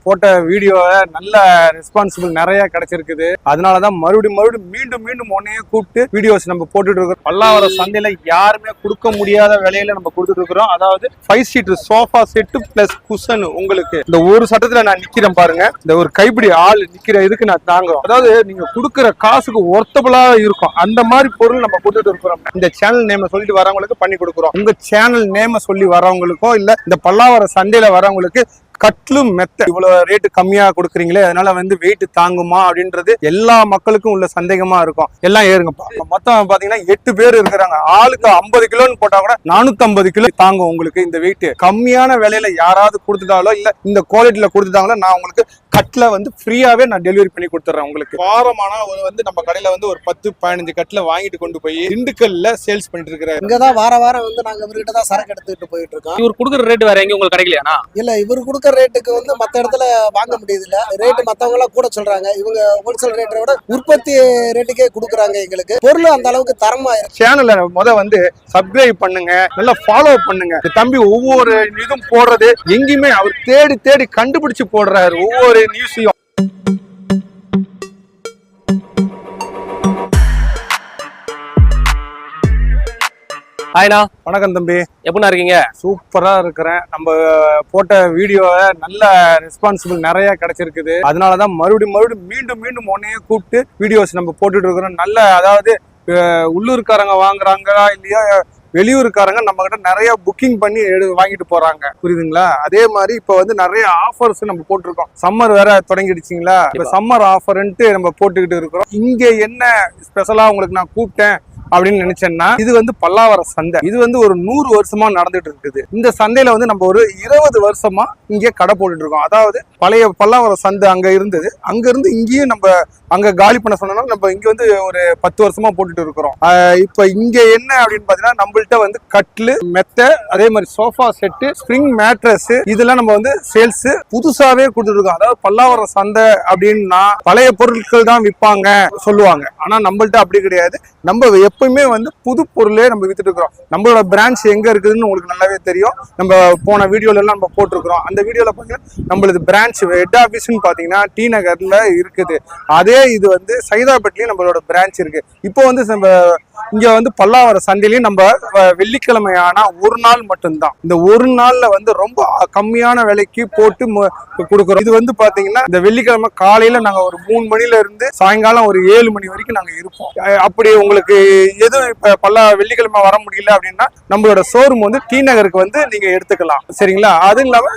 போட்ட வீடியோவை நல்ல ரெஸ்பான்சிபிள் நிறைய கிடைச்சிருக்குது. அதனாலதான் மறுபடியும் மீண்டும் உன்னையே கூப்பிட்டு வீடியோஸ் நம்ம போட்டுட்டு இருக்கோம். பல்லாவரம் சந்தையில யாருமே கொடுக்க முடியாத விலையில நம்ம கொடுத்துட்டு இருக்கிறோம். அதாவது 5 seat sofa set plus cushion. உங்களுக்கு இந்த ஒரு சட்டத்துல நான் நிக்கிறேன் பாருங்க, இந்த ஒரு கைப்பிடி ஆள் நிக்கிற இதுக்கு நான் தாங்குறோம். அதாவது நீங்க கொடுக்குற காசுக்கு ஒர்த்தபிளா இருக்கும் அந்த மாதிரி பொருள் நம்ம கொடுத்துட்டு இருக்கிறோம். இந்த சேனல் நேம சொல்லிட்டு வரவங்களுக்கு பண்ணி கொடுக்குறோம். உங்க சேனல் நேம சொல்லி வரவங்களுக்கோ இல்ல இந்த பல்லாவரம் சந்தையில வரவங்களுக்கு கட்லும் மெத்த இவ்வளவு ரேட்டு கம்மியா கொடுக்குறீங்களே, அதனால வந்து வெயிட் தாங்குமா அப்படின்றது எல்லா மக்களுக்கும் உள்ள சந்தேகமா இருக்கும். எல்லாம் ஏறுங்கப்பா. மொத்தம் பாத்தீங்கன்னா 8 பேர் இருக்கிறாங்க. ஆளுக்கு 50 கிலோன்னு போட்டா கூட 450 கிலோ தாங்கும் உங்களுக்கு இந்த வெயிட். கம்மியான விலையில யாராவது கொடுத்துட்டாலோ இல்ல இந்த குவாலிட்டியில கொடுத்துட்டாங்களோ நான் உங்களுக்கு கட்ல வந்து ஃப்ரீயாவே நான் டெலிவரி பண்ணி கொடுத்துறேன். உங்களுக்கு வாரமான வந்து நம்ம கடையில வந்து ஒரு 10-15 கட்ல வாங்கிட்டு கொண்டு போய் திண்டுக்கல்ல சேல்ஸ் பண்ணிட்டு இருக்கிறாரு. இங்கதான் வாரம் வந்து நாங்க இவர்கிட்ட தான் சரக்கு எடுத்துட்டு போயிட்டு இருக்கோம். இவர் கொடுக்குற ரேட் வேற எங்க உங்களுக்கு கிடைக்கலையா? இல்ல, இவர் கொடுக்குற ரேட்டுக்கு வந்து மத்த இடத்துல வாங்க முடியுது இல்ல. ரேட்டு மத்தவங்க எல்லாம் கூட சொல்றாங்க, இவங்க ஹோல்சேல் ரேட்டை விட உற்பத்தி ரேட்டுக்கே கொடுக்குறாங்க. எங்களுக்கு பொருள் அந்த அளவுக்கு தரமா இருக்கு. சேனலை வந்து சப்ஸ்கிரைப் பண்ணுங்க, நல்லா ஃபாலோ பண்ணுங்க. தம்பி ஒவ்வொரு இதுவும் போடுறது எங்கேயுமே அவர் தேடி கண்டுபிடிச்சு போடுறாரு ஒவ்வொரு நியூஸையும். ஹாய்ண்ணா. வணக்கம் தம்பி, எப்படிண்ணா இருக்கீங்க? சூப்பரா இருக்கிறேன். நம்ம போட்ட வீடியோவை நல்ல ரெஸ்பான்சிபிள் நிறைய கிடைச்சிருக்குது. அதனாலதான் மறுபடியும் மீண்டும் உன்னையே கூப்பிட்டு வீடியோஸ் நம்ம போட்டுட்டு இருக்கிறோம். நல்ல அதாவது உள்ளூர்காரங்க வாங்குறாங்களா இல்லையா வெளியூருக்காரங்க நம்ம கிட்ட நிறைய புக்கிங் பண்ணி வாங்கிட்டு போறாங்க, புரியுதுங்களா? அதே மாதிரி இப்ப வந்து நிறைய ஆஃபர்ஸ் நம்ம போட்டிருக்கோம். சம்மர் வேற தொடங்கிடுச்சிங்களா, இப்ப சம்மர் ஆஃபர்ன்ட்டு நம்ம போட்டுக்கிட்டு இருக்கிறோம். இங்க என்ன ஸ்பெஷலா உங்களுக்கு நான் கூப்பிட்டேன் அப்படின்னு நினைச்சேன்னா, இது வந்து பல்லாவரம் சந்தை. இது வந்து ஒரு 100 வருஷமா நடந்துட்டு இருக்குது. இந்த சந்தையில வந்து நம்ம ஒரு 20 வருஷமா இங்கே கடை போட்டுட்டு இருக்கோம். அதாவது பழைய பல்லாவரம் சந்தை அங்க இருந்தது, அங்க இருந்து இங்கேயும் நம்ம அங்க காலி பண்ண சொன்னா நம்ம இங்க வந்து ஒரு 10 வருஷமா போட்டுட்டு இருக்கிறோம். இப்ப இங்க என்ன அப்படின்னு பாத்தீங்கன்னா, நம்மள்ட்ட வந்து கட்லு மெத்த, அதே மாதிரி சோஃபா செட்டு, ஸ்ப்ரிங் மேட்ரஸ், இதெல்லாம் நம்ம வந்து சேல்ஸ் புதுசாவே கொடுத்துட்டு இருக்கோம். அதாவது பல்லாவரம் சந்தை அப்படின்னா பழைய பொருட்கள் தான் விற்பாங்க சொல்லுவாங்க. ஆனா நம்மள்ட்ட அப்படி கிடையாது. நம்ம எப்பவுமே வந்து புது பொருளே நம்ம வித்துட்டு இருக்கிறோம். நம்மளோட பிரான்ச் எங்க இருக்குதுன்னு உங்களுக்கு நல்லாவே தெரியும். நம்ம போன வீடியோல எல்லாம் நம்ம போட்டிருக்கிறோம். அந்த வீடியோல பாத்தீங்கன்னா நம்மளது பிரான்ச் ஹெட் ஆபீஸ்ன்னு பாத்தீங்கன்னா டி நகர்ல இருக்குது. அதே இது வந்து சைதாப்பேட்லயும் நம்மளோட பிரான்ச் இருக்கு. இப்போ வந்து நம்ம இங்க வந்து பல்லாவரம் சந்தையிலயும் நம்ம வெள்ளிக்கிழமை ஆனா ஒரு நாள் மட்டும்தான், இந்த ஒரு நாள்ல வந்து ரொம்ப கம்மியான விலைக்கு போட்டு கொடுக்குறோம். இது வந்து பாத்தீங்கன்னா இந்த வெள்ளிக்கிழமை காலையில நாங்க ஒரு 3 மணில இருந்து சாயங்காலம் ஒரு 7 மணி வரைக்கும் நாங்க இருப்போம். அப்படி உங்களுக்கு எதுவும் இப்ப வெள்ளிக்கிழமை வர முடியல அப்படின்னா நம்மளோட ஷோரூம் வந்து டி நகருக்கு வந்து நீங்க எடுத்துக்கலாம், சரிங்களா? அது இல்லாம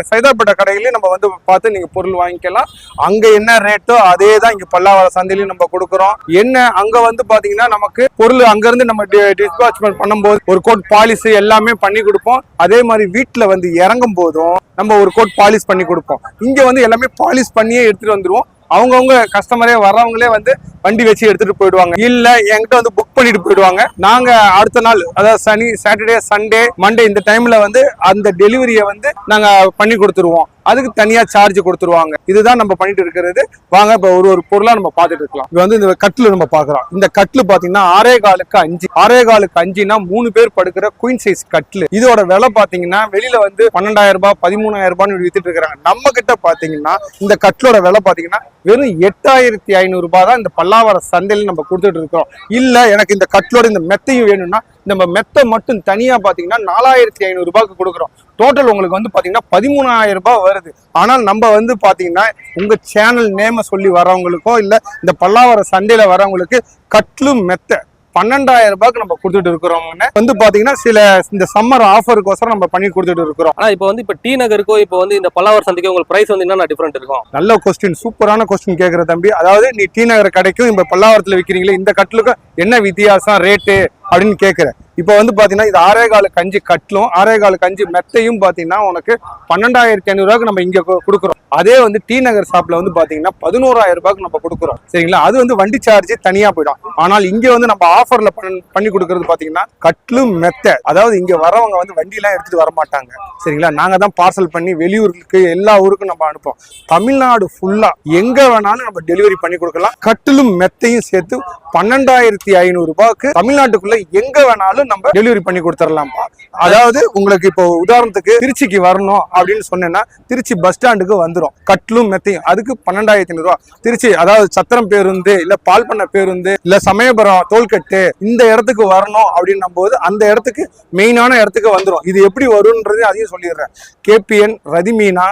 சைதாப்பேட்டை கடையிலயும் நம்ம வந்து பார்த்து நீங்க பொருள் வாங்கிக்கலாம். அங்க என்ன ரேட்டோ அதே தான் இங்க பல்லாவரம் சந்தையிலயும் நம்ம கொடுக்குறோம். என்ன அங்க வந்து பாத்தீங்கன்னா நமக்கு பொருள் அங்க இருந்து நம்ம டிஸ்பாச்மெண்ட் பண்ணும்போது ஒரு கோட் பாலிஷ் எல்லாமே பண்ணி கொடுப்போம். அதே மாதிரி வீட்டுல வந்து இறங்கும் போதும் நம்ம ஒரு கோட் பாலிஷ் பண்ணி கொடுப்போம். இங்க வந்து எல்லாமே பாலிஷ் பண்ணியே எடுத்துட்டு வந்துருவோம். அவங்கவுங்க கஸ்டமரே வர்றவங்களே வந்து வண்டி வச்சு எடுத்துட்டு போயிடுவாங்க, இல்ல என்கிட்ட வந்து புக் பண்ணிட்டு போயிடுவாங்க. நாங்க அடுத்த நாள் அதாவது சனி, சாட்டர்டே, சண்டே, மண்டே இந்த டைம்ல வந்து அந்த டெலிவரியை வந்து நாங்க பண்ணி கொடுத்துருவோம். அதுக்கு தனியா சார்ஜ் கொடுத்துருவாங்க. இதுதான் நம்ம பண்ணிட்டு இருக்கிறது. வாங்க இப்ப ஒரு பொருளா நம்ம பார்த்துட்டு இருக்கலாம். இப்ப வந்து இந்த கட்ல நம்ம பாக்குறோம். இந்த கட்லு பாத்தீங்கன்னா 6.25 5.5னா 3 பேர் படுக்கிற குயின் சைஸ் கட்லு. இதோட விலை பாத்தீங்கன்னா வெளியில வந்து 12,000 ரூபாய் 13,000 வித்துட்டு இருக்காங்க. நம்ம கிட்ட பாத்தீங்கன்னா இந்த கட்லோட விலை பாத்தீங்கன்னா வெறும் 8,500 ரூபாய் தான் இந்த பல்லாவரம் சந்தையில நம்ம கொடுத்துட்டு இருக்கோம். இல்ல எனக்கு இந்த கட்லோட இந்த மெத்தையும் வேணும்னா நம்ம மெத்தை மட்டும் தனியா பாத்தீங்கன்னா 4,500 ரூபாய்க்கு கொடுக்குறோம். டோட்டல் உங்களுக்கு வந்து பாத்தீங்கன்னா 13,000 ரூபாய் வருது. ஆனால் நம்ம வந்து பாத்தீங்கன்னா உங்க சேனல் நேம சொல்லி வரவங்களுக்கோ இல்ல இந்த பல்லாவரம் சந்தையில வரவங்களுக்கு கட்லும் மெத்த 12,000 ரூபாய்க்கு நம்ம கொடுத்துட்டு இருக்கிறோம். வந்து பாத்தீங்கன்னா சில இந்த சம்மர் ஆஃபருக்கோசரம் நம்ம பண்ணி கொடுத்துட்டு இருக்கிறோம். ஆனா இப்போ வந்து இப்ப டி நகருக்கோ இப்போ வந்து இந்த பல்லாவரம் சந்தைக்கு உங்களுக்கு பிரைஸ் வந்து என்ன டிஃபரெண்ட் இருக்கும்? நல்ல கொஸ்டின், சூப்பரான கொஸ்டின் கேட்கிற தம்பி. அதாவது நீ டி நகர் கடைக்கும் இப்ப பல்லாவரத்துல விற்கிறீங்களே, இந்த கட்லுக்கும் என்ன வித்தியாசம் ரேட்டு அப்படின்னு கேட்கிற. இப்ப வந்து பாத்தீங்கன்னா இது 6.25 கட்லும் 6.25 மெத்தையும் பாத்தீங்கன்னா உனக்கு 12,500 ரூபாய்க்கு நம்ம இங்க கொடுக்குறோம். அதே வந்து டி நகர் ஷாப்ல வந்து பாத்தீங்கன்னா 11,000 ரூபாய்க்கு நம்ம கொடுக்குறோம், சரிங்களா? அது வந்து வண்டி சார்ஜ் தனியா போயிடும். ஆனால் இங்க வந்து நம்ம ஆஃபர்ல பண்ணி கொடுக்கறது பாத்தீங்கன்னா கட்லும் மெத்தை. அதாவது இங்க வரவங்க வந்து வண்டி எல்லாம் எடுத்துட்டு வர மாட்டாங்க, சரிங்களா? நாங்க தான் பார்சல் பண்ணி வெளியூருக்கு எல்லா ஊருக்கும் நம்ம அனுப்போம். தமிழ்நாடு ஃபுல்லா எங்க வேணாலும் நம்ம டெலிவரி பண்ணி கொடுக்கலாம். கட்டிலும் மெத்தையும் சேர்த்து 12,500 ரூபாய்க்கு தமிழ்நாட்டுக்குள்ள எங்க வேணாலும் நம்ம டெலிவரி பண்ணி கொடுத்துடலாம்ப்பா. அதாவது உங்களுக்கு இப்போ உதாரணத்துக்கு திருச்சிக்கு வரணும் அப்படின்னு சொன்னேன்னா திருச்சி பஸ் ஸ்டாண்டுக்கு வந்துடும் கட்லும் மெத்தையும். அதுக்கு 12,500 ரூபாய். திருச்சி அதாவது சத்திரம் பேருந்து இல்ல பால் பண்ண பேருந்து இல்ல சமயபுரம் டோல்கட்டு இந்த இடத்துக்கு வரணும் அப்படின்னும் போது அந்த இடத்துக்கு மெயினான இடத்துக்கு வந்துடும். இது எப்படி வரும்ன்றது அதையும் சொல்லிடுறேன். கேபிஎன், ரதிமீனா,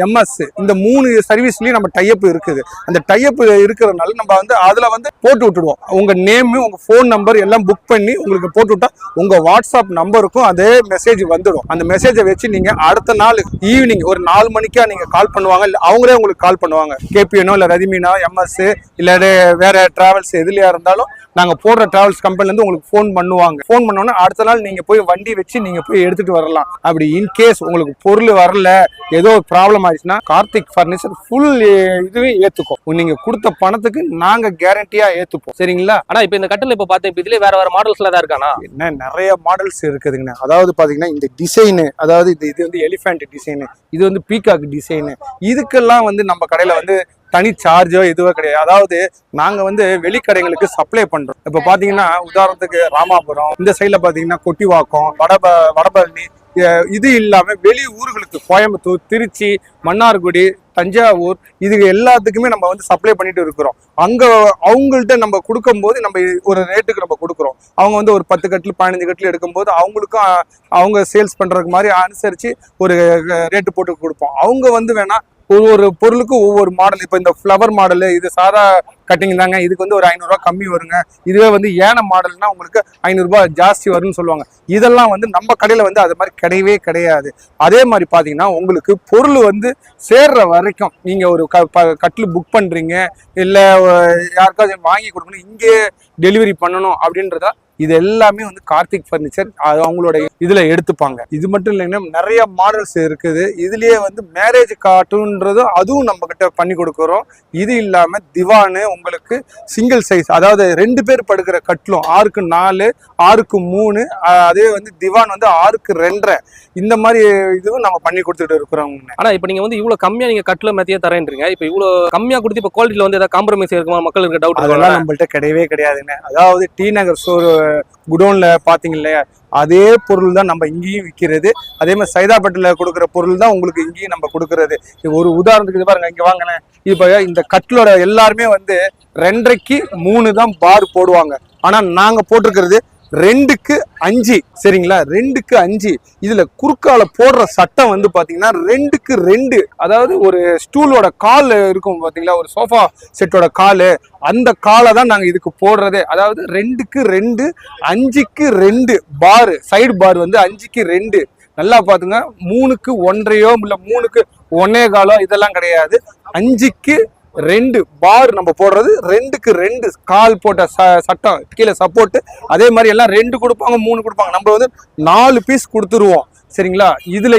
எம்எஸ் இந்த 3 சர்வீஸ்லயும் நம்ம டைப் இருக்குது. அந்த டைப் இருக்கிறதுனால நம்ம வந்து அதுல வந்து போட்டு விட்டுடுவோம். உங்க நேம், உங்க போன் நம்பர் எல்லாம் புக் பண்ணி உங்களுக்கு போட்டு விட்டா உங்க வாட்ஸ்அப் நம்பருக்கும் அதே மெசேஜ் வந்துடும். அந்த மெசேஜை வச்சு நீங்க அடுத்த நாள் ஈவினிங் ஒரு 4 மணிக்கா நீங்க கால் பண்ணுவாங்க. இல்ல அவங்களே உங்களுக்கு கால் பண்ணுவாங்க. கேபிஎனோ இல்ல ரதிமீனா, எம்எஸ் இல்ல வேற டிராவல்ஸ் எதுலயா இருந்தாலும் நாங்க போடுற டிராவல்ஸ் கம்பெனில இருந்து உங்களுக்கு போன் பண்ணுவாங்க. போன் பண்ணோன்னா அடுத்த நாள் நீங்க போய் வண்டி வச்சு நீங்க போய் எடுத்துட்டு வரலாம். அப்படி இன்கேஸ் உங்களுக்கு பொருள் வரல, ஏதோ ப்ராப்ளம் ஆயிடுச்சுன்னா கார்த்திக் பர்னிச்சர் ஃபுல் இதுவே ஏத்துக்கும். நீங்க கொடுத்த பணத்துக்கு நாங்க கேரண்டியா ஏத்துப்போம். சரிங்களா? ஆனா இப்ப இந்த கட்டில் இப்ப பார்த்தேன், இதுல வேற மாடல்ஸ்ல தான் இருக்கானா? என்ன நிறைய மாடல்ஸ் இருக்குதுங்க. அதாவது பாத்தீங்கன்னா இந்த டிசைனு, அதாவது இது வந்து எலிஃபென்ட் டிசைனு, இது வந்து பீகாக் டிசைனு, இதுக்கெல்லாம் வந்து நம்ம கடையில வந்து தனி சார்ஜோ எதுவோ கிடையாது. அதாவது நாங்க வந்து வெளிக்கடைகளுக்கு சப்ளை பண்றோம். இப்ப பாத்தீங்கன்னா உதாரணத்துக்கு ராமாபுரம், இந்த சைட்ல பாத்தீங்கன்னா கொட்டிவாக்கம், வடபழனி, இது இல்லாம வெளி ஊர்களுக்கு கோயம்புத்தூர், திருச்சி, மன்னார்குடி, தஞ்சாவூர் இது எல்லாத்துக்குமே நம்ம வந்து சப்ளை பண்ணிட்டு இருக்கிறோம். அங்க அவங்கள்ட்ட நம்ம கொடுக்கும் போது நம்ம ஒரு ரேட்டுக்கு நம்ம கொடுக்குறோம். அவங்க வந்து ஒரு 10 கட்டில் 15 கட்டில் எடுக்கும்போது அவங்களுக்கும் அவங்க சேல்ஸ் பண்றதுக்கு மாதிரி அனுசரிச்சு ஒரு ரேட்டு போட்டு கொடுப்போம். அவங்க வந்து வேணா ஒவ்வொரு பொருளுக்கும் ஒவ்வொரு மாடல். இப்போ இந்த ஃப்ளவர் மாடலு இது சாதா கட்டிங் தாங்க, இதுக்கு வந்து ஒரு 500 ரூபாய் கம்மி வருங்க. இதுவே வந்து ஏன மாடல்னா உங்களுக்கு 500 ரூபாய் ஜாஸ்தி வரும்னு சொல்லுவாங்க. இதெல்லாம் வந்து நம்ம கடையில வந்து அது மாதிரி கிடையவே கிடையாது. அதே மாதிரி பாத்தீங்கன்னா உங்களுக்கு பொருள் வந்து சேர்ற வரைக்கும் நீங்க ஒரு கட்டில் புக் பண்றீங்க இல்ல யாருக்காச்சும் வாங்கி கொடுக்கணும், இங்கே டெலிவரி பண்ணணும் அப்படின்றதா இது எல்லாமே வந்து கார்த்திக் பர்னிச்சர் அவங்களோட இதுல எடுத்துப்பாங்க. இது மட்டும் இல்லைன்னா நிறைய மாடல்ஸ் இருக்குது. இதுலயே வந்து மேரேஜ் காட்டுன்றது அதுவும் நம்ம கிட்ட பண்ணி கொடுக்குறோம். இது இல்லாம திவானு உங்களுக்கு சிங்கிள் சைஸ், அதாவது 2 பேர் படுக்கிற கட்டிலும் 6க்கு 4, 6க்கு 3, அதே வந்து திவான் வந்து 6க்கு 2.5 இந்த மாதிரி இதுவும் நம்ம பண்ணி கொடுத்துட்டு இருக்கிறோம். ஆனா இப்ப நீங்க வந்து இவ்வளவு கம்மியா நீங்க கட்டில மெத்தையா தரேன்றீங்க. இப்ப இவ்வளவு கம்மியா கொடுத்து இப்ப குவாலிட்டில வந்து ஏதாவது காம்ப்ரமைஸ் இருக்குமா? மக்களுக்கு டவுட் அதெல்லாம் நம்மள்ட்ட கிடையவே கிடையாதுங்க. அதாவது டி நகர் ஸ்டோர் குடோன்ல பாத்தீங்க இல்லையா, அதே பொருள் தான் நம்ம இங்கேயும் விற்கிறது. அதே மாதிரி சைதாப்பேட்டில் கொடுக்குற பொருள் தான் உங்களுக்கு இங்கேயும் நம்ம கொடுக்கறது. ஒரு உதாரணத்துக்கு இது பாருங்க, இங்க வாங்கினேன். இப்ப இந்த கட்டிலோட எல்லாருமே வந்து 2.5க்கு 3 தான் பார் போடுவாங்க. ஆனா நாங்க போட்டிருக்கிறது 2க்கு 5. சரிங்களா? 2க்கு 5. இதுல குறுக்கால போடுற சட்டம் வந்து பாத்தீங்கன்னா 2க்கு 2. அதாவது ஒரு ஸ்டூலோட கால் இருக்கும் பாத்தீங்களா, ஒரு சோஃபா செட்டோட காலு, அந்த காலை தான் நாங்க இதுக்கு போடுறதே. அதாவது 2க்கு 2, 5க்கு 2 பார், சைடு பார் வந்து 5க்கு 2. நல்லா பாத்துங்க, 3க்கு 1.5 இல்ல 3க்கு 1.25 இதெல்லாம் கிடையாது. 5க்கு 2 பார் நம்ம போடுறது. 2க்கு 2 கால் போட்ட சட்டம் கீழே சப்போர்ட். அதே மாதிரி எல்லாம் 2 கொடுப்பாங்க, 3 கொடுப்பாங்க. நம்ம வந்து 4 பீஸ் கொடுத்துருவோம். சரிங்களா? இதுல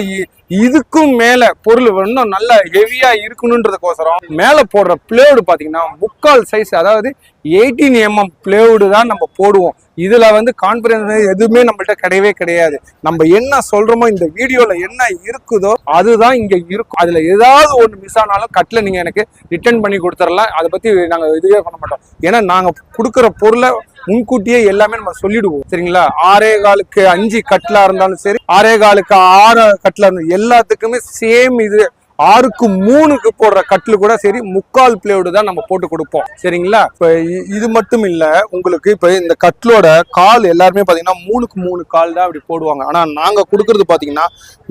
இதுக்கும் மேல பொருள் இன்னும் நல்லா ஹெவியா இருக்கணும்ன்றதுக்கோசரம் மேல போடுற பிளேவுடு பாத்தீங்கன்னா 3/4 சைஸ், அதாவது 18 mm பிளேவுடு தான் நம்ம போடுவோம். இதுல வந்து கான்ஃபிடன்ஸ் எதுவுமே நம்மள்ட்ட கிடையவே கிடையாது. நம்ம என்ன சொல்றோமோ, இந்த வீடியோல என்ன இருக்குதோ அதுதான் இங்க இருக்கும். அதுல ஏதாவது ஒன்று மிஸ் ஆனாலும் கட்டில நீங்க எனக்கு ரிட்டர்ன் பண்ணி கொடுத்துடலாம். அதை பத்தி நாங்க இதுவே பண்ண மாட்டோம். ஏன்னா நாங்க கொடுக்குற பொருளை முன்கூட்டியே எல்லாமே நம்ம சொல்லிடுவோம். சரிங்களா? 6.25க்கு 5 கட்டிலா இருந்தாலும் சரி, 6.25க்கு 6 கட்டிலா இருந்தாலும் எல்லாத்துக்குமே சேம் இது. 6க்கு 3க்கு போடுற கட்டில் கூட சரி 3/4 பிளேவுடு தான் நம்ம போட்டு கொடுப்போம். சரிங்களா? இப்ப இது மட்டும் இல்ல, உங்களுக்கு இப்ப இந்த கட்டிலோட கால் எல்லாருமே பாத்தீங்கன்னா 3க்கு 3 கால் தான் அப்படி போடுவாங்க. ஆனா நாங்க கொடுக்கறது பாத்தீங்கன்னா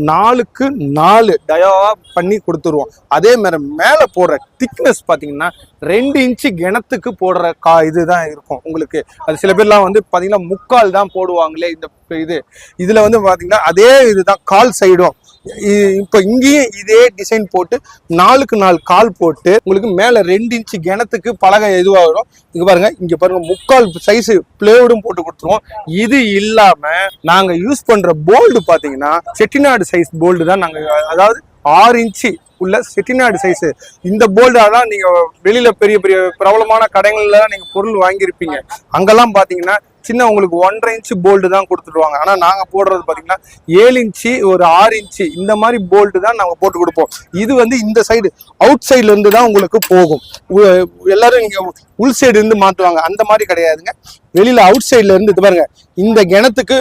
4க்கு 4 டயாவா பண்ணி கொடுத்துருவோம். அதே மாதிரி மேல போடுற திக்னஸ் பாத்தீங்கன்னா 2 இன்ச்சு கிணத்துக்கு போடுற இதுதான் இருக்கும் உங்களுக்கு. அது சில பேர்லாம் வந்து பாத்தீங்கன்னா 3/4 தான் போடுவாங்களே. இதுல வந்து பாத்தீங்கன்னா அதே இதுதான் கால் சைடும். இப்ப இங்கேயும் இதே டிசைன் போட்டு 4க்கு 4 கால் போட்டு உங்களுக்கு மேல 2 இன்ச்சு கிணத்துக்கு பலகை எதுவாகும். இங்க பாருங்க, இங்க பாருங்க 3/4 சைஸ் பிளேவுடும் போட்டு கொடுத்துருவோம். இது இல்லாம நாங்க யூஸ் பண்ற போல்டு பாத்தீங்கன்னா செட்டிநாடு சைஸ் போல்டு தான் நாங்க, அதாவது 6 இன்ச்சு உள்ள செட்டிநாடு சைஸ். இந்த போல்டு அதான் நீங்க வெளியில பெரிய பெரிய பிரபலமான கடைகள்ல நீங்க பொருள் வாங்கியிருப்பீங்க. அங்கெல்லாம் பாத்தீங்கன்னா சின்ன உங்களுக்கு 1.5 இன்ச் போல்டு தான் கொடுத்துருவாங்க. ஆனா நாங்க போடுறது பாத்தீங்கன்னா 7 இன்ச்சு ஒரு 6 இன்ச்சு இந்த மாதிரி போல்டு தான் நாங்க போட்டு கொடுப்போம். இது வந்து இந்த சைடு அவுட் சைட்ல இருந்து தான் உங்களுக்கு போகும். எல்லாரும் நீங்க உள் சைடு இருந்து மாத்துவாங்க, அந்த மாதிரி கிடையாதுங்க. வெளியில அவுட் சைட்ல இருந்து இது பாருங்க, இந்த கிணத்துக்கு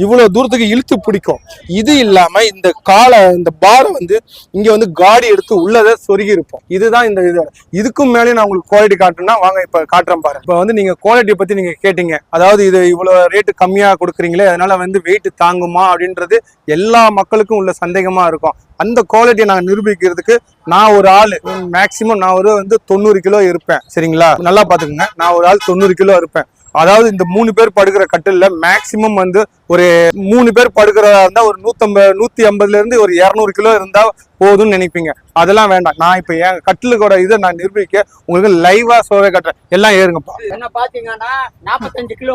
இவ்வளவு தூரத்துக்கு இழுத்து பிடிக்கும். இது இல்லாம இந்த காலை இந்த பாரை வந்து இங்க வந்து காடி எடுத்து உள்ளதை சொருகி இருப்போம். இதுதான் இந்த இதோட. இதுக்கும் மேலே நான் உங்களுக்கு குவாலிட்டி காட்டுனா வாங்க இப்ப காட்டுறேன் பாருங்க. இப்ப வந்து நீங்க குவாலிட்டியை பத்தி நீங்க கேட்டீங்க, அதாவது இது இவ்வளவு ரேட்டு கம்மியா கொடுக்குறீங்களே அதனால வந்து வெயிட் தாங்குமா அப்படின்றது எல்லா மக்களுக்கும் உள்ள சந்தேகமா இருக்கும். அந்த குவாலிட்டியை நாங்க நிரூபிக்கிறதுக்கு நான் ஒரு ஆள் மேக்சிமம் நான் ஒரு வந்து 90 கிலோ இருப்பேன். சரிங்களா, நல்லா பாத்துக்கோங்க, நான் ஒரு ஆள் 90 கிலோ இருப்பேன். அதாவது இந்த 3 பேர் படுக்கிற கட்டில்ல மேக்சிமம் வந்து ஒரு 3 பேர் படுக்கிறதா இருந்தா ஒரு 150 இருந்து ஒரு 200 கிலோ இருந்தா போதும்னு நினைப்பீங்க. அதெல்லாம் வேண்டாம். நான் இப்ப என் கட்டிலுக்கோட இதை நான் நிரூபிக்க உங்களுக்கு லைவா சோவே கட்டுறேன். எல்லாம் ஏறுங்கப்பா. என்ன பாத்தீங்கன்னா 45 கிலோ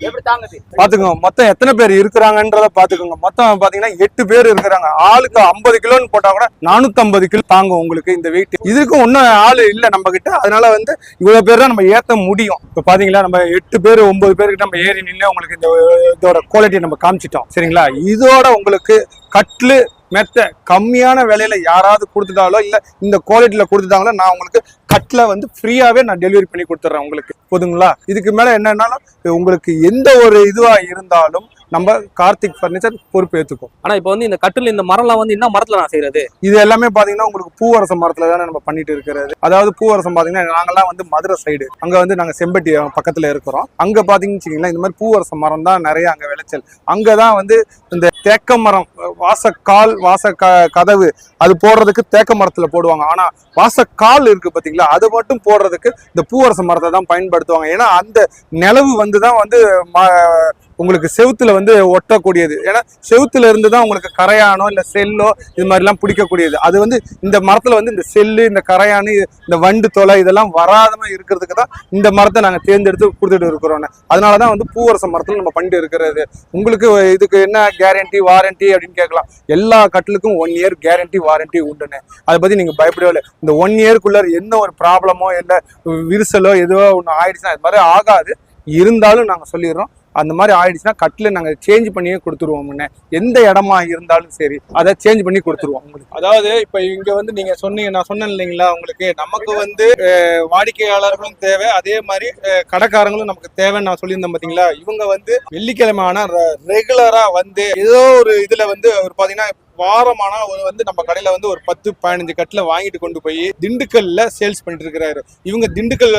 எப்படி தாங்குது பாத்துக்கோங்க. மொத்தம் எத்தனை பேர் இருக்கிறாங்கன்றத பாத்துக்கோங்க. மொத்தம் பாத்தீங்கன்னா 8 பேர் இருக்கிறாங்க. ஆளுக்கு 50 கிலோன்னு போட்டா கூட 450 கிலோ தாங்கும் உங்களுக்கு இந்த வெயிட். இதுக்கு ஒன்னும் ஆளு இல்ல நம்ம கிட்ட, அதனால வந்து இவ்வளவு பேர் தான் நம்ம ஏத்த முடியும். இப்ப பாத்தீங்களா, நம்ம 8 பேர் 9 பேருக்கு நம்ம ஏறி நின்று உங்களுக்கு இதோட குவாலிட்டி நம்ம காமிச்சிட்டோம். சரிங்களா, இதோட உங்களுக்கு கட்லு மெத்த கம்மியான விலையில யாராவது கொடுத்துட்டாலோ இல்ல இந்த குவாலிட்டியில கொடுத்துட்டாங்களோ நான் உங்களுக்கு கட்ல வந்து ஃப்ரீயாவே நான் டெலிவரி பண்ணி கொடுத்துட்றேன் உங்களுக்கு. போதுங்களா? இதுக்கு மேல என்னன்னாலும் உங்களுக்கு எந்த ஒரு இதுவா இருந்தாலும் நம்ம கார்த்திக் பர்னிச்சர் பொறுப்பு ஏத்துக்கும். ஆனா இப்போ வந்து இந்த கட்டில் இந்த மரம்லாம் வந்து என்ன மரத்துல நான் செய்யறது? இது எல்லாமே பாத்தீங்கன்னா உங்களுக்கு பூவரச மரத்துல தானே நம்ம பண்ணிட்டு இருக்கிறது. அதாவது பூவரசம் பாத்தீங்கன்னா நாங்கெல்லாம் வந்து மதுரை சைடு, அங்க வந்து நாங்க செம்பட்டி பக்கத்துல இருக்கிறோம். அங்க பாத்தீங்கன்னு வச்சுக்கீங்களா, இந்த மாதிரி பூவரச மரம் தான் நிறைய அங்க விளைச்சல். அங்கதான் வந்து இந்த தேக்க மரம், வாசக்கால் கதவு அது போடுறதுக்கு தேக்க மரத்துல போடுவாங்க. ஆனா வாசக்கால் இருக்கு பாத்தீங்களா, அது மட்டும் போடுறதுக்கு இந்த பூவரச மரத்தை தான் பயன்படுத்துவாங்க. ஏன்னா அந்த நிலவு வந்துதான் வந்து உங்களுக்கு செவுத்துல வந்து ஒட்டக்கூடியது. ஏன்னா செவுத்துல இருந்து தான் உங்களுக்கு கரையானோ இல்ல செல்லோ இது மாதிரி எல்லாம் பிடிக்கக்கூடியது. அது வந்து இந்த மரத்துல வந்து இந்த செல்லு, இந்த கரையானு, இந்த வண்டு தொலை இதெல்லாம் வராதமா இருக்கிறதுக்கு தான் இந்த மரத்தை நாங்க தேர்ந்தெடுத்து கொடுத்துட்டு இருக்கிறோம். அதனாலதான் வந்து பூவரச மரத்துல நம்ம பண்ணிட்டு இருக்கிறது. உங்களுக்கு இதுக்கு என்ன கேரண்டி வாரண்டி அப்படின்னு கேட்கலாம். எல்லா கட்டிலுக்கும் 1 இயர் கேரண்டி வாரண்டி உண்டுன்னு. அதை பத்தி நீங்க பயப்படவே இல்லை. இந்த 1 இயர்க்குள்ள என்ன ஒரு ப்ராப்ளமோ இல்ல விரிசலோ எதுவோ ஒண்ணு ஆயிடுச்சுன்னா இது மாதிரி ஆகாது. இருந்தாலும் நாங்க சொல்லிடுறோம், அந்த மாதிரி ஆயிடுச்சுன்னா கட்டில நாங்க சேஞ்ச் பண்ணியே கொடுத்துருவோம். எந்த இடமா இருந்தாலும் சரி அதை சேஞ்ச் பண்ணி கொடுத்துருவோம் உங்களுக்கு. அதாவது இப்ப இங்க வந்து நீங்க சொன்னீங்க, நான் சொன்னேன் இல்லைங்களா, உங்களுக்கு நமக்கு வந்து வாடிக்கையாளர்களும் தேவை, அதே மாதிரி கடைக்காரங்களும் நமக்கு தேவைன்னு நான் சொல்லியிருந்தேன் பாத்தீங்களா. இவங்க வந்து வெள்ளிக்கிழமை ஆனா ரெகுலரா வந்து ஏதோ ஒரு இதுல வந்து ஒரு பாத்தீங்கன்னா வாரமான ஒரு வந்து நம்ம கடையில வந்து ஒரு 10-15 கட்டில வாங்கிட்டு கொண்டு போய் திண்டுக்கல்ல சேல்ஸ் பண்ணிட்டு இருக்கிறாரு. இவங்க திண்டுக்கல்,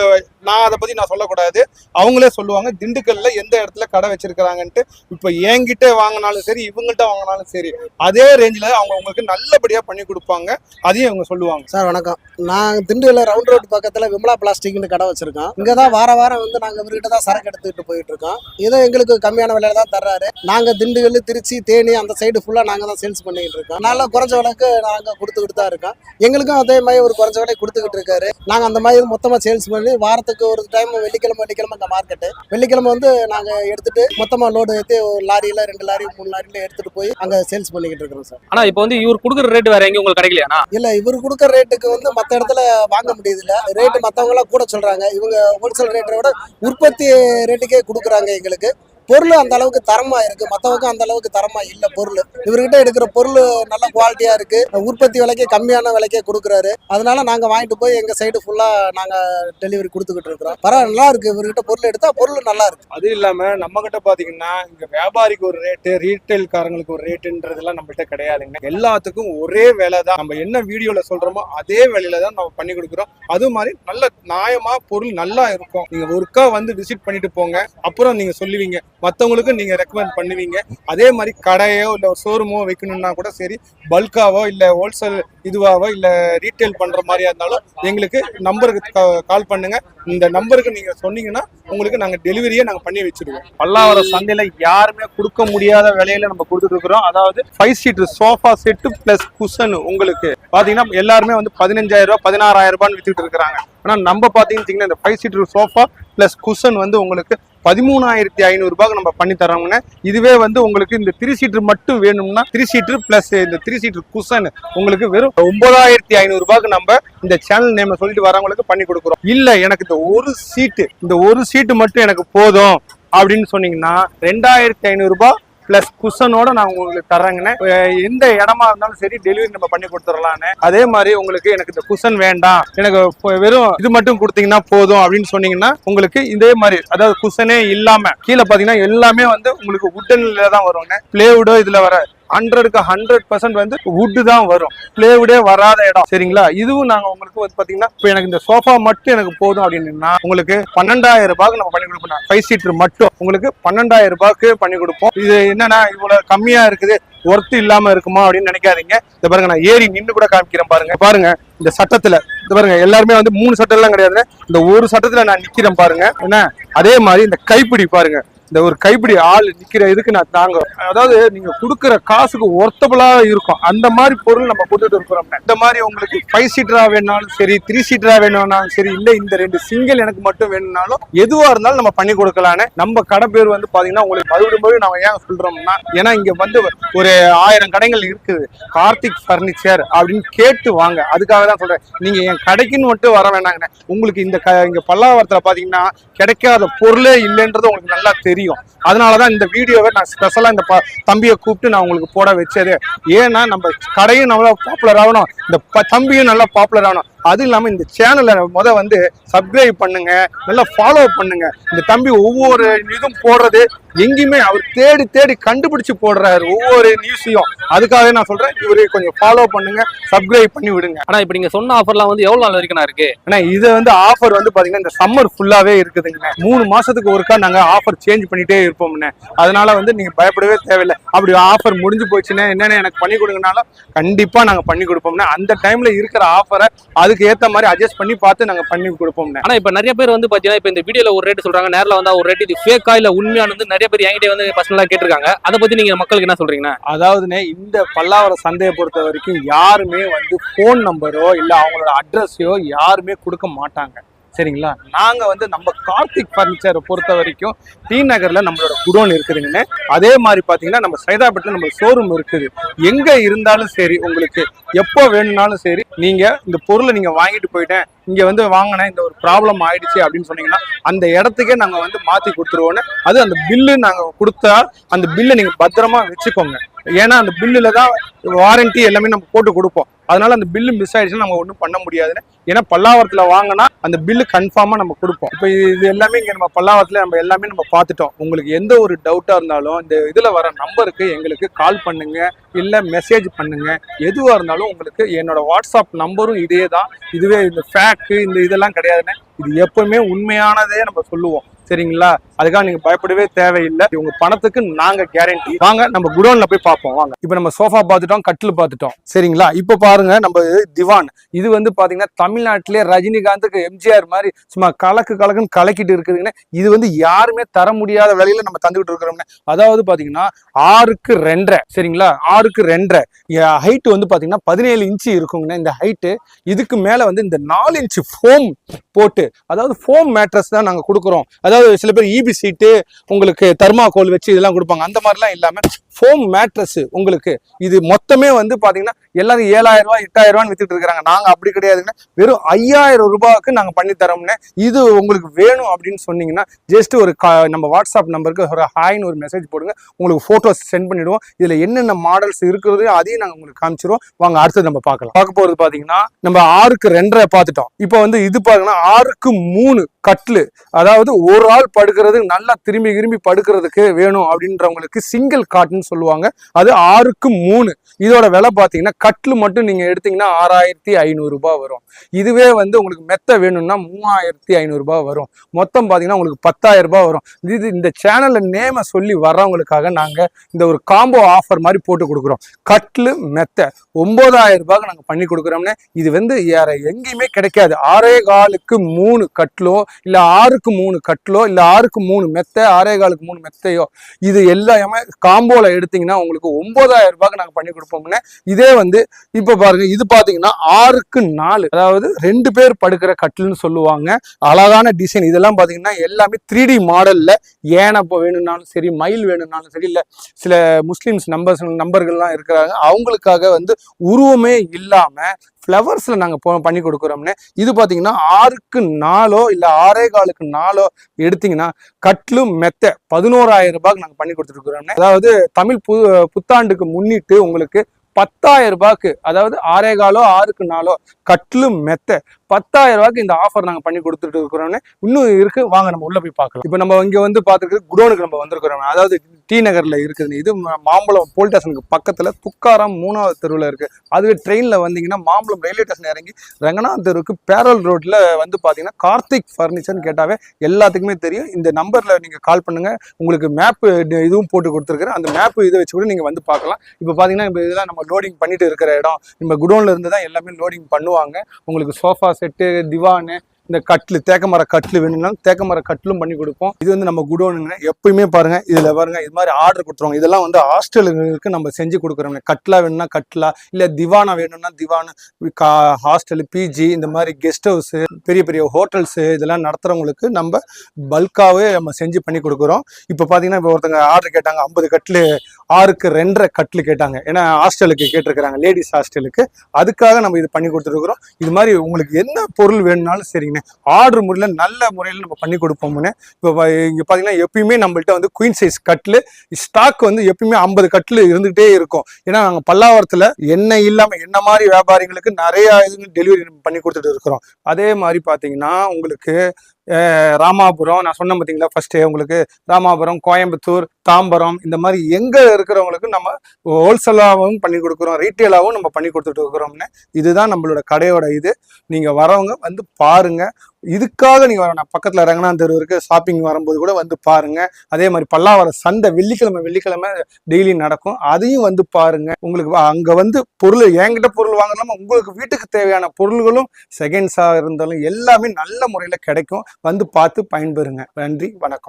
நான் அதை பத்தி நான் சொல்லக்கூடாது, அவங்களே சொல்லுவாங்க திண்டுக்கல்ல எந்த இடத்துல கடை வச்சிருக்கிறாங்கன்ட்டு. இப்ப என்கிட்ட வாங்கினாலும் சரி இவங்கள்ட்ட வாங்கினாலும் சரி அதே ரேஞ்சில அவங்க உங்களுக்கு நல்லபடியா பண்ணி கொடுப்பாங்க. அதையும் அவங்க சொல்லுவாங்க. சார் வணக்கம், நான் திண்டுக்கல்ல ரவுண்ட் ரோடு பக்கத்துல விமலா பிளாஸ்டிக்னு கடை வச்சிருக்கோம். இங்கதான் வாரம் வந்து நாங்க இவர்கிட்ட தான் சரக்கு எடுத்துக்கிட்டு போயிட்டு இருக்கோம். இதை எங்களுக்கு கம்மியான விலையில தான் தர்றாரு. நாங்க திண்டுக்கல், திருச்சி, தேனி அந்த சைடு ஃபுல்லா நாங்க தான் சேல்ஸ் பண்ணி இருக்கோம். நல்லா குறைஞ்ச விலைக்கு நாங்க கொடுத்துக்கிட்டு தான் இருக்கோம். எங்களுக்கும் அதே மாதிரி ஒரு குறைஞ்ச விலை கொடுத்துக்கிட்டு இருக்காரு. நாங்க அந்த மாதிரி மொத்தமா சேல்ஸ் பண்ணி வாரத்துக்கு ஒரு டைம் வெள்ளிக்கிழமை இந்த மார்க்கெட்டு வெள்ளிக்கிழமை வந்து நாங்க எடுத்துட்டு மொத்தமா லோடு ஏற்றி லாரியில 2 லாரி 3 லாரியில எடுத்துட்டு போய் அங்க சேல்ஸ் பண்ணிக்கிட்டு இருக்கிறோம் சார். ஆனா இப்போ வந்து இவர் கொடுக்குற ரேட் வேற எங்க உங்களுக்கு கிடைக்கலையா? இல்ல, இவர் கொடுக்குற ரேட்டுக்கு வந்து மத்த இடத்துல வாங்க முடியுது இல்ல. ரேட்டு மத்தவங்க எல்லாம் கூட சொல்றாங்க. இவங்க ஹோல்சேல் ரேட்டை விட உற்பத்தி ரேட்டுக்கே கொடுக்குறாங்க. எங்களுக்கு பொருள் அந்த அளவுக்கு தரமா இருக்கு, மற்றவங்க அந்த அளவுக்கு தரமா இல்ல பொருள். இவர்கிட்ட எடுக்கிற பொருள் நல்ல குவாலிட்டியா இருக்கு, உற்பத்தி விலைக்கே கம்மியான விலைக்கே கொடுக்குறாரு. அதனால நாங்க வாங்கிட்டு போய் எங்க சைடு ஃபுல்லா நாங்க டெலிவரி கொடுத்துக்கிட்டு இருக்கிறோம். பரவாயில்ல, நல்லா இருக்கு. இவர்கிட்ட பொருள் எடுத்தா பொருள் நல்லா இருக்கு. அது இல்லாம நம்ம கிட்ட பாத்தீங்கன்னா இங்க வியாபாரிக்கு ஒரு ரேட்டு, ரீட்டைல்காரங்களுக்கு ஒரு ரேட்டுன்றதெல்லாம் நம்மகிட்ட கிடையாதுங்க. எல்லாத்துக்கும் ஒரே வேலை தான். நம்ம என்ன வீடியோல சொல்றோமோ அதே வேலையில தான் நம்ம பண்ணி கொடுக்குறோம். அது மாதிரி நல்ல நியாயமா பொருள் நல்லா இருக்கும். நீங்க ஒருக்கா வந்து விசிட் பண்ணிட்டு போங்க, அப்புறம் நீங்க சொல்லுவீங்க, மற்றவங்களுக்கு நீங்க ரெக்கமெண்ட் பண்ணுவீங்க. அதே மாதிரி கடையோ இல்ல ஷோரூமோ வைக்கணும்னா கூட சரி, பல்காவோ இல்ல ஹோல்சேல் இதுவாவோ இல்ல ரீட்டைல் பண்ற மாதிரியா இருந்தாலும் எங்களுக்கு நம்பருக்கு கால் பண்ணுங்க. இந்த நம்பருக்கு நீங்க சொன்னீங்கன்னா உங்களுக்கு நாங்க டெலிவரியே நாங்க பண்ணி வச்சிருவோம். பல்லாவரம் சந்தையில யாருமே கொடுக்க முடியாத விலையில நம்ம கொடுத்துட்டு இருக்கிறோம். அதாவது 5 seater sofa set plus cushion உங்களுக்கு பாத்தீங்கன்னா எல்லாருமே வந்து 15,000 ரூபாய் 16,000 ரூபான்னு வித்துட்டு இருக்காங்க. ஆனா நம்ம பாத்தீங்கன்னா இந்த 5 சீட்டர் சோஃபா பிளஸ் குஷன் வந்து உங்களுக்கு 13,500 ரூபாய்க்கு நம்ம பண்ணி தரோம்னா. இதுவே வந்து உங்களுக்கு இந்த 3 சீட்டர் மட்டும் வேணும்னா 3 சீட்டர் பிளஸ் இந்த 3 சீட்டர் குஷன் உங்களுக்கு வெறும் 9,500 ரூபாய்க்கு நம்ம இந்த சேனல் நேம் சொல்லிட்டு வரவங்களுக்கு பண்ணி கொடுக்குறோம். இல்ல எனக்கு இந்த ஒரு சீட்டு மட்டும் எனக்கு போதும், அப்படின்னு சொன்னீங்கன்னா 2500 ரூபாய் பிளஸ் குஷனோட நான் உங்களுக்கு தர்றேங்கண்ணே. எந்த இடமா இருந்தாலும் சரி டெலிவரி நம்ம பண்ணி கொடுத்துடலான்னு. அதே மாதிரி உங்களுக்கு எனக்கு இந்த குஷன் வேண்டாம், எனக்கு வெறும் இது மட்டும் கொடுத்தீங்கன்னா போதும் அப்படின்னு சொன்னீங்கன்னா உங்களுக்கு இதே மாதிரி அதாவது குஷனே இல்லாம கீழே பாத்தீங்கன்னா எல்லாமே வந்து உங்களுக்கு உட்டன்ல தான் வருவாங்க. பிளேவுடோ இதுல வர 100க்கு 100% வந்து வுட் தான் வரும், பிளேவுடே வராத இடம். சரிங்களா? இதுவும் நாங்க உங்களுக்கு வந்து பாத்தீங்கன்னா இப்போ எனக்கு இந்த சோஃபா மட்டும் எனக்கு போதும் அப்படின்னா உங்களுக்கு 12000 ரூபாய்க்கு நம்ம பண்ணி கொடுப்போம். 5 சீட்டர் மட்டும் உங்களுக்கு 12000 ரூபாய்க்கு பண்ணி கொடுப்போம். இது என்னன்னா இவ்வளவு கம்மியா இருக்குது, ஒர்த்து இல்லாம இருக்குமா அப்படின்னு நினைக்காதீங்க. இந்த பாருங்க நான் ஏறி நின்று கூட காமிக்கிறேன். பாருங்க இந்த சட்டத்துல இந்த பாருங்க எல்லாருமே வந்து 3 சட்டம் எல்லாம் கிடையாது, இந்த ஒரு சட்டத்துல நான் நிக்கிறேன் பாருங்க என்ன. அதே மாதிரி இந்த கைப்பிடி பாருங்க, இந்த ஒரு கைப்பிடி ஆள் நிக்கிற இதுக்கு நான் தாங்க, அதாவது நீங்க கொடுக்குற காசுக்கு ஒர்த்தபிளா இருக்கும் அந்த மாதிரி பொருள் நம்ம கொடுத்துட்டு இருக்கிறோம். இந்த மாதிரி உங்களுக்கு 5 சீட்டரா வேணாலும் சரி, 3 சீட்டரா வேணும்னாலும் சரி, இல்ல இந்த 2 சிங்கிள் எனக்கு மட்டும் வேணும்னாலும் எதுவா இருந்தாலும் நம்ம பண்ணி கொடுக்கலான்னு. நம்ம கடை பேர் வந்து பாத்தீங்கன்னா உங்களுக்கு மறுபடியும் நம்ம ஏன் சொல்றோம்னா, ஏன்னா இங்க வந்து ஒரு 1000 கடைகள் இருக்குது, கார்த்திக் பர்னிச்சர் அப்படின்னு கேட்டு வாங்க. அதுக்காக தான் சொல்றேன், நீங்க என் கடைக்குன்னு மட்டும் வர வேண்டாங்கண்ணே. உங்களுக்கு இங்க பல்லாவரத்துல பாத்தீங்கன்னா கிடைக்காத பொருளே இல்லைன்றது உங்களுக்கு நல்லா தெரியும். அதனாலதான் இந்த வீடியோவை நான் ஸ்பெஷலா இந்த தம்பியை கூப்பிட்டு நான் உங்களுக்கு போட வச்சது. ஏன்னா நம்ம கடையும் நல்லா பாப்புலர் ஆகணும், இந்த தம்பியும் நல்லா பாப்புலர் ஆகணும். அது இல்லாம இந்த சேனலை வந்து சப்ஸ்கிரைப் பண்ணுங்க, நல்லா ஃபாலோ பண்ணுங்க. இந்த தம்பி ஒவ்வொரு இதுவும் போடுறது எங்கேயுமே அவர் தேடி தேடி கண்டுபிடிச்சு போடுறாரு ஒவ்வொரு நியூஸையும். அதுக்காக நான் சொல்றேன், இவரு கொஞ்சம் ஃபாலோ பண்ணுங்க, சப்ஸ்கிரைப் பண்ணி விடுங்க. ஆனா இப்ப நீங்க சொன்ன ஆஃபர்லாம் வந்து எவ்வளவு நாள் வரைக்கும் இருக்கு? ஆனா இது வந்து ஆஃபர் வந்து பாத்தீங்கன்னா இந்த சம்மர் ஃபுல்லாவே இருக்குதுங்க. 3 மாசத்துக்கு ஒருக்கா நாங்க ஆஃபர் சேஞ்ச் பண்ணிட்டே இருப்போம்னு. அதனால வந்து நீங்க பயப்படவே தேவையில்லை. அப்படி ஆஃபர் முடிஞ்சு போச்சுன்னா என்னென்ன எனக்கு பண்ணி கொடுங்கனாலும் கண்டிப்பா நாங்க பண்ணி கொடுப்போம்னா, அந்த டைம்ல இருக்கிற ஆஃபரை அதுக்கு ஏத்த மாதிரி அட்ஜஸ்ட் பண்ணி பார்த்து நாங்க பண்ணி கொடுப்போம். ஆனா இப்ப நிறைய பேர் வந்து பாத்தீங்கன்னா இப்ப இந்த வீடியோல ஒரு ரேட் சொல்றாங்க, நேர்ல வந்தா ஒரு ரேட், இது ஃபேக்கா இல்ல உண்மையானது நிறைய பேர் என்கிட்ட வந்து பர்சனலா கேட்டிருக்காங்க. அதை பத்தி நீங்க மக்களுக்கு என்ன சொல்றீங்கன்னா? அதாவதுனே இந்த பல்லாவரம் சந்தையை பொறுத்த வரைக்கும் யாருமே வந்து போன் நம்பரோ இல்ல அவங்களோட அட்ரஸையோ யாருமே கொடுக்க மாட்டாங்க. சரிங்களா? நாங்க வந்து நம்ம கார்த்திக் பர்னிச்சரை பொறுத்த வரைக்கும் டி நகர்ல நம்மளோட குடோன் இருக்குதுங்கன்னு. அதே மாதிரி பாத்தீங்கன்னா நம்ம சைதாப்பேட்டில் நம்ம ஷோரூம் இருக்குது. எங்க இருந்தாலும் சரி, உங்களுக்கு எப்போ வேணும்னாலும் சரி, நீங்க இந்த பொருளை நீங்க வாங்கிட்டு போயிட்டேன், இங்க வந்து வாங்கினேன், இந்த ஒரு ப்ராப்ளம் ஆயிடுச்சு அப்படின்னு சொன்னீங்கன்னா அந்த இடத்துக்கே நாங்க வந்து மாத்தி கொடுத்துருவோன்னு. அது அந்த பில்லு நாங்க கொடுத்தா அந்த பில்லை நீங்க பத்திரமா வச்சுக்கோங்க. ஏன்னா அந்த பில்லுல தான் வாரண்டி எல்லாமே நம்ம போட்டு கொடுப்போம். அதனால அந்த பில்லு மிஸ் ஆயிடுச்சுன்னா நம்ம ஒன்றும் பண்ண முடியாதுன்னு. ஏன்னா பல்லாவரத்துல வாங்கினா அந்த பில்லு கன்ஃபார்மா நம்ம கொடுப்போம். இப்போ இது எல்லாமே இங்க நம்ம பல்லாவரத்துல நம்ம எல்லாமே நம்ம பார்த்துட்டோம். உங்களுக்கு எந்த ஒரு டவுட்டா இருந்தாலும் இந்த இதுல வர நம்பருக்கு எங்களுக்கு கால் பண்ணுங்க, இல்ல மெசேஜ் பண்ணுங்க. எதுவா இருந்தாலும் உங்களுக்கு என்னோட வாட்ஸ்அப் நம்பரும் இதே தான். இதுவே இந்த ஃபேக்கு இந்த இதெல்லாம் கிடையாதுன்னு. இது எப்பவுமே உண்மையானதே நம்ம சொல்லுவோம். சரிங்களா? அதுக்காக நீங்க பயப்படவே தேவையில்லை. உங்க பணத்துக்கு நாங்க கேரண்டி. வாங்க நம்ம குடோன்ல போய் பார்ப்போம். வாங்க. இப்ப நம்ம சோஃபா பார்த்துட்டோம், கட்டில் பார்த்துட்டோம். சரிங்களா? இப்ப பாருங்க நம்ம திவான். இது வந்து பாத்தீங்கன்னா தமிழ்நாட்டிலே ரஜினிகாந்துக்கு எம்ஜிஆர் மாதிரி சும்மா கலக்குன்னு கலக்கிட்டு இருக்குதுங்கன்னா, இது வந்து யாருமே தர முடியாத விலையில நம்ம தந்துகிட்டு இருக்கிறோம்னா. அதாவது பாத்தீங்கன்னா 6க்கு 2.5. சரிங்களா? 6க்கு 2.5 ஹைட் வந்து பாத்தீங்கன்னா 17 இன்ச்சு இருக்குங்கண்ணா. இந்த ஹைட்டு இதுக்கு மேல வந்து இந்த 4 இன்ச்சு ஃபோம் போட்டு, அதாவது ஃபோம் மேட்ரஸ் தான் நாங்க கொடுக்குறோம். அதாவது சில பேர் ஈபி சீட்டு உங்களுக்கு தர்மாகோல் வச்சு இதெல்லாம் கொடுப்பாங்க. அந்த மாதிரிலாம் இல்லாம ஃபோம் மேட்ரஸ் உங்களுக்கு இது மொத்தமே வந்து பாத்தீங்கன்னா எல்லாரும் 7000 ரூபாய் 8000 ரூபான்னு வித்துட்டு இருக்காங்க. நாங்க அப்படி கிடையாதுங்க, வெறும் 5000 ரூபாய்க்கு நாங்க பண்ணி தரோம்னு. இது உங்களுக்கு வேணும் அப்படின்னு சொன்னீங்கன்னா ஜஸ்ட் ஒரு நம்ம வாட்ஸ்அப் நம்பருக்கு ஒரு ஹாய்னு ஒரு மெசேஜ் போடுங்க, உங்களுக்கு போட்டோஸ் சென்ட் பண்ணிடுவோம். இதுல என்னென்ன மாடல்ஸ் இருக்கிறது அதையும் நாங்க உங்களுக்கு காமிச்சிருவோம். வாங்க அடுத்தது நம்ம பார்க்க போறது பாத்தீங்கன்னா நம்ம 6க்கு 2.5 பார்த்துட்டோம். இப்போ வந்து இது பாத்தீங்கன்னா 6க்கு 3 கட்லு, அதாவது ஒரு ஆள் படுக்கிறது நல்லா திரும்பி படுக்கிறதுக்கு வேணும் அப்படின்றவங்களுக்கு சிங்கிள் காட்னு சொல்லுவாங்க. அது 6க்கு 3. இதோட விலை பாத்தீங்கன்னா கட்லு மட்டும் நீங்க எடுத்தீங்கன்னா 6500 ரூபாய் வரும். இதுவே வந்து உங்களுக்கு மெத்த வேணும்னா 3500 ரூபாய் வரும். மொத்தம் பாத்தீங்கன்னா உங்களுக்கு 10000 ரூபாய் வரும். இது இந்த சேனல்ல நேம சொல்லி வர்றவங்களுக்காக நாங்க இந்த ஒரு காம்போ ஆஃபர் மாதிரி போட்டு கொடுக்குறோம். கட்லு மெத்த 9000 ரூபாய்க்கு நாங்க பண்ணி கொடுக்குறோம்னு. இது வந்து வேற எங்கேயுமே கிடைக்காது. 6.25க்கு 3 கட்லோ இல்ல 6க்கு 3 கட்லோ இல்ல 6க்கு 3 மெத்த 6.25க்கு 3 மெத்தையோ இது எல்லாமே காம்போல எடுத்தீங்கன்னா உங்களுக்கு 9000 ரூபாய்க்கு நாங்க பண்ணி கொடுப்போம்னு. இதே வந்து இப்ப பாருங்க, இது பாத்தீங்கன்னா 6க்கு 4, அதாவது 2 பேர் படுக்கிற கட்டில்னு சொல்லுவாங்க. அழகான டிசைன். இதெல்லாம் பாத்தீங்கன்னா எல்லாமே 3D மாடல்ல ஏனப்போ வேணும்னாலும் சரி, மயில் வேணும்னாலும் சரி, இல்ல சில முஸ்லிம்ஸ் நம்பர்கள்லாம் இருக்கிறாங்க, அவங்களுக்காக வந்து உருவமே இல்லாம ஃப்ளவர்ஸில் நாங்கள் பண்ணி கொடுக்குறோம்னு. இது பார்த்தீங்கன்னா 6க்கு 4 இல்லை 6.25க்கு 4 எடுத்தீங்கன்னா கட்லும் மெத்த 11,000 ரூபாய்க்கு நாங்கள் பண்ணி கொடுத்துருக்குறோம்னு. அதாவது தமிழ் புத்தாண்டுக்கு முன்னிட்டு உங்களுக்கு 10,000 ரூபாய்க்கு, அதாவது 6.25 6க்கு 4 கட்லும் மெத்த 10,000 ரூபாய்க்கு இந்த ஆஃபர் நாங்கள் பண்ணி கொடுத்துட்டு இருக்கிறோம்னு. இன்னும் இருக்கு, வாங்க நம்ம உள்ள போய் பார்க்கலாம். இப்போ நம்ம இங்கே வந்து பார்த்துருக்கு குடோனுக்கு நம்ம வந்திருக்கிறோம். அதாவது டி நகர்ல இருக்குது. இது மாம்பழம் போலீஸ் ஸ்டேஷனுக்கு பக்கத்துல துக்காராம் 3வது தெருவில் இருக்கு. அதுவே ட்ரெயின்ல வந்தீங்கன்னா மாம்பழம் ரயில்வே ஸ்டேஷன் இறங்கி ரங்கநாத் தெருவுக்கு பேரல் ரோட்ல வந்து பாத்தீங்கன்னா கார்த்திக் ஃபர்னிச்சர்னு கேட்டாவே எல்லாத்துக்குமே தெரியும். இந்த நம்பர்ல நீங்க கால் பண்ணுங்க, உங்களுக்கு மேப் இதுவும் போட்டு கொடுத்துருக்குறேன். அந்த மேப் இதை வச்சு கூட நீங்க வந்து பார்க்கலாம். இப்போ பாத்தீங்கன்னா இப்போ இதெல்லாம் நம்ம லோடிங் பண்ணிட்டு இருக்கிற இடம். நம்ம குடோன்ல இருந்து தான் எல்லாமே லோடிங் பண்ணுவாங்க. உங்களுக்கு சோஃபா செட்டு, திவானு, இந்த கட்லு, தேக்கமர கட்லு வேணும்னாலும் தேக்கமர கட்லும் பண்ணி கொடுப்போம். இது வந்து நம்ம குடோனுங்க. எப்பயுமே பாருங்க, இதுல பாருங்க இது மாதிரி ஆர்டர் கொடுத்துருவாங்க. இதெல்லாம் வந்து ஹாஸ்டலுக்கு நம்ம செஞ்சு கொடுக்குறோம். கட்லா வேணும்னா கட்லா, இல்ல திவானா வேணும்னா திவானு. ஹாஸ்டல், பிஜி, இந்த மாதிரி கெஸ்ட் ஹவுஸ், பெரிய பெரிய ஹோட்டல்ஸ் இதெல்லாம் நடத்துறவங்களுக்கு நம்ம பல்காவே நம்ம செஞ்சு பண்ணி கொடுக்குறோம். இப்போ பாத்தீங்கன்னா இப்போ ஒருத்தங்க ஆர்டர் கேட்டாங்க 50 கட்லு 6க்கு 2.5 கட்லு கேட்டாங்க. ஏன்னா ஹாஸ்டலுக்கு கேட்டிருக்கிறாங்க, லேடிஸ் ஹாஸ்டலுக்கு. அதுக்காக நம்ம இது பண்ணி கொடுத்துருக்குறோம். இது மாதிரி உங்களுக்கு என்ன பொருள் வேணும்னாலும் சரிங்க, ஆர்டர் முறையில் நல்ல முறையில் நம்ம பண்ணி கொடுப்போம்னு. இப்போ இங்க பாத்தீங்கன்னா எப்பயுமே நம்மள்ட்ட வந்து குயின் சைஸ் கட்லு ஸ்டாக் வந்து எப்பயுமே 50 கட்லு இருந்துகிட்டே இருக்கும். ஏன்னா நாங்கள் பல்லாவரத்துல எண்ணெய் இல்லாம என்ன மாதிரி வியாபாரிகளுக்கு நிறைய இது டெலிவரி பண்ணி கொடுத்துட்டு இருக்கிறோம். அதே மாதிரி பாத்தீங்கன்னா உங்களுக்கு ராமாபுரம், நான் சொன்னேன் பார்த்தீங்களா ஃபர்ஸ்டே, உங்களுக்கு ராமாபுரம், கோயம்புத்தூர், தாம்பரம், இந்த மாதிரி எங்க இருக்கிறவங்களுக்கு நம்ம ஹோல்சேலாகவும் பண்ணி கொடுக்குறோம், ரீட்டெயிலாகவும் நம்ம பண்ணி கொடுத்துட்டு இருக்கிறோம்னு. இதுதான் நம்மளோட கடையோட இது. நீங்க வரவங்க வந்து பாருங்க. இதுக்காக நீங்க வரணும். பக்கத்துல ரங்கநாத் தெரு இருக்கு, ஷாப்பிங் வரும்போது கூட வந்து பாருங்க. அதே மாதிரி பல்லாவரம் சந்தை வெள்ளிக்கிழமை டெய்லி நடக்கும், அதையும் வந்து பாருங்க. உங்களுக்கு அங்க வந்து பொருள் என்கிட்ட பொருள் வாங்கலாமா, உங்களுக்கு வீட்டுக்கு தேவையான பொருள்களும் செகண்ட்ஸா இருந்தாலும் எல்லாமே நல்ல முறையில கிடைக்கும். வந்து பார்த்து பயன்பெறுங்க. நன்றி, வணக்கம்.